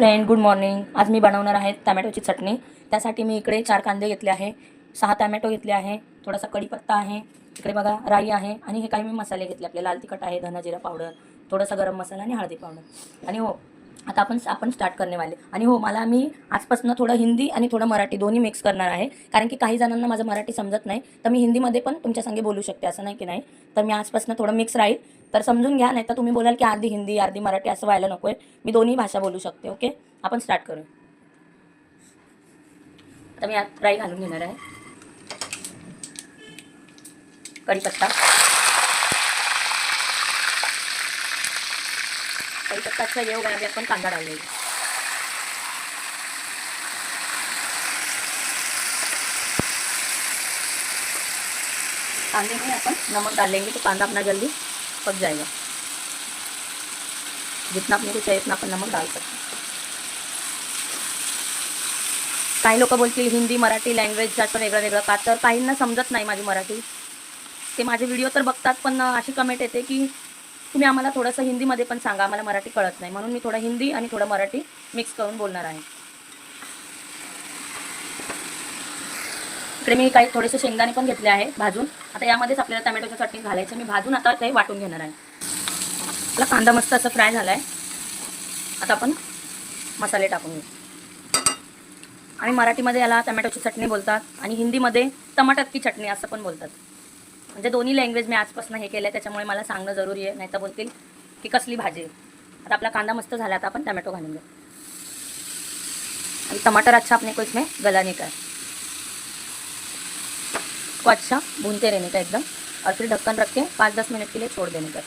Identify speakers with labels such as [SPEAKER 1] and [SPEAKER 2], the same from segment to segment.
[SPEAKER 1] Friend, good morning. आज मी बनवणार आहे टमॅटोची चटणी. त्यासाठी मी इकडे 4 कांदे घेतले आहे, 6 टमॅटो घेतले आहे, थोडासा कढीपत्ता आहे, इकडे बघा राई आहे आणि हे काही मी मसाले घेतले. आपले लाल तिखट आहे, धना जिरा पावडर, थोडासा गरम मसाला आणि हळदी पावडर. आणि हो, आता आपण स्टार्ट करणे वाले. आणि हो, मला मी आजपासून थोडं हिंदी आणि थोडं मराठी दोन्ही मिक्स करणार आहे, कारण की काही जणांना माझं मराठी समजत नाही, तर मी हिंदीमध्ये पण तुमच्या संगे बोलू शकते, असं नाही की नाही. तर मी आजपासून थोडं मिक्स राहील, तर समजून घ्या, नाही तर तुम्ही बोलाल की अर्धी हिंदी अर्धी मराठी असं व्हायला नको आहे. मी दोन्ही भाषा बोलू शकते. ओके, आपण स्टार्ट करू. आता मी यात राई घालून घेणार आहे, कढीपत्ता. कढीपत्ताचा योग आहे, आपण कांदा डालूया. कांदे में अपन नमक डाल लेंगे तो कांदा अपना जल्दी पक जाएगा. जितना अपने को चाहिए उतना अपन नमक डाल सकते हैं. काही लोक बोलतील हिंदी मराठी लँग्वेज जास्त वेगळं वेगळं का, तर काहींना समजत नाही माझी मराठी. ते माझे व्हिडिओ तर बघतात, पण अशी कमेंट येते की तुम्ही आम्हाला थोडंसं हिंदीमध्ये पण सांगा, आम्हाला मराठी कळत नाही. म्हणून मी थोडं हिंदी आणि थोडं मराठी मिक्स करून बोलणार आहे. इकडे मी काही थोडेसे शेंगदाणे पण घेतले आहे भाजून. आता यामध्येच आपल्याला टमॅटोची चटणी घालायची. मी भाजून आता ते वाटून घेणार आहे. आपला कांदा मस्त असं फ्राय झाला आहे. आता आपण मसाले टाकून घेऊ. आणि मराठीमध्ये याला टमॅटोची चटणी बोलतात आणि हिंदीमध्ये टमाटर की चटणी असं पण बोलतात. म्हणजे दोन्ही लँग्वेज मी आजपासून हे केलं आहे, त्याच्यामुळे मला सांगणं जरुरी आहे, नाही तर बोलतील की कसली भाजी. आता आपला कांदा मस्त झाला, आता आपण टमॅटो घालून घेऊ. आणि टमाटर अच्छा अपने को इसमें गलाने का है, को अच्छा भूनते रहने का एकदम, और फिर ढक्कन रख के 5-10 मिनट के लिए छोड़ देने का.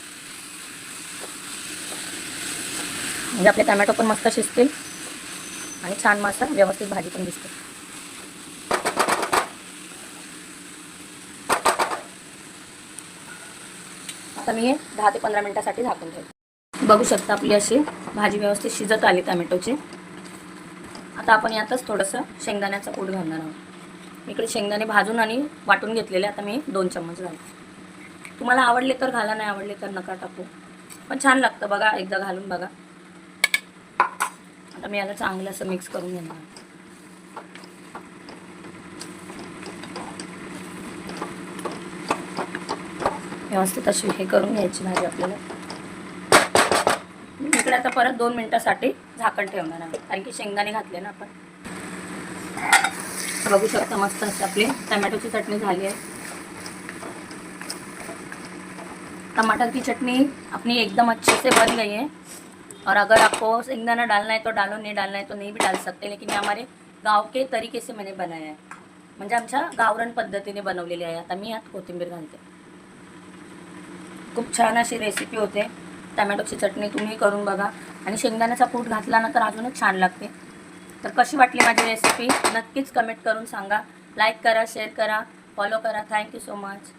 [SPEAKER 1] म्हणजे आपले टमॅटो पण मस्त शिजतील आणि छान मस्त व्यवस्थित भाजी पण दिसते. आता मी हे 10 ते 15 मिनिटासाठी झाकून ठेवते. बघू शकता आपली अशी भाजी व्यवस्थित शिजत आली टमॅटोची. आता आपण यातच थोडंसं शेंगदाण्याचा कूट घालणार आहोत. इकडे शेंगदाणे भाजून आणि वाटून घेतलेले, आता मी 2 चम्मच घालते. तुम्हाला आवडले तर घाला, नाही आवडले तर नका टाकू, पण छान लागतं बघा, एकदा घालून बघा. आता मी याला चांगलं असं मिक्स करून घेणार. व्यवस्थित अशी हे करून घ्यायची भाजी आपल्याला. इकडे आता परत 2 मिनिटासाठी झाकण ठेवणार आहे, कारण की शेंगदाणे घातले ना आपण. बघू शकता मस्त अशी आपली टमाटोची चटनी झाली है. टमाटर की चटनी अपनी एकदम अच्छे से बन गई है. और अगर आपको शेंगदाना डालना है तो डालो, नहीं डालना है तो नहीं भी डाल सकते, लेकिन ये हमारे गाव के तरीके से मैंने बनाया है, म्हणजे आमच्या गावरान पद्धतीने बनवलेली आहे. आता मी यात कोथिंबीर घालते. खूप छान अशी रेसिपी होते टमॅटोची चटणी, तुम्ही करून बघा. आणि शेंगदाण्याचा कूट घातला ना तर अजूनच छान लागते. तर कशी वाटली माझी रेसिपी नक्कीच कमेंट करून सांगा. लाईक करा, शेअर करा, फॉलो करा. Thank you so much.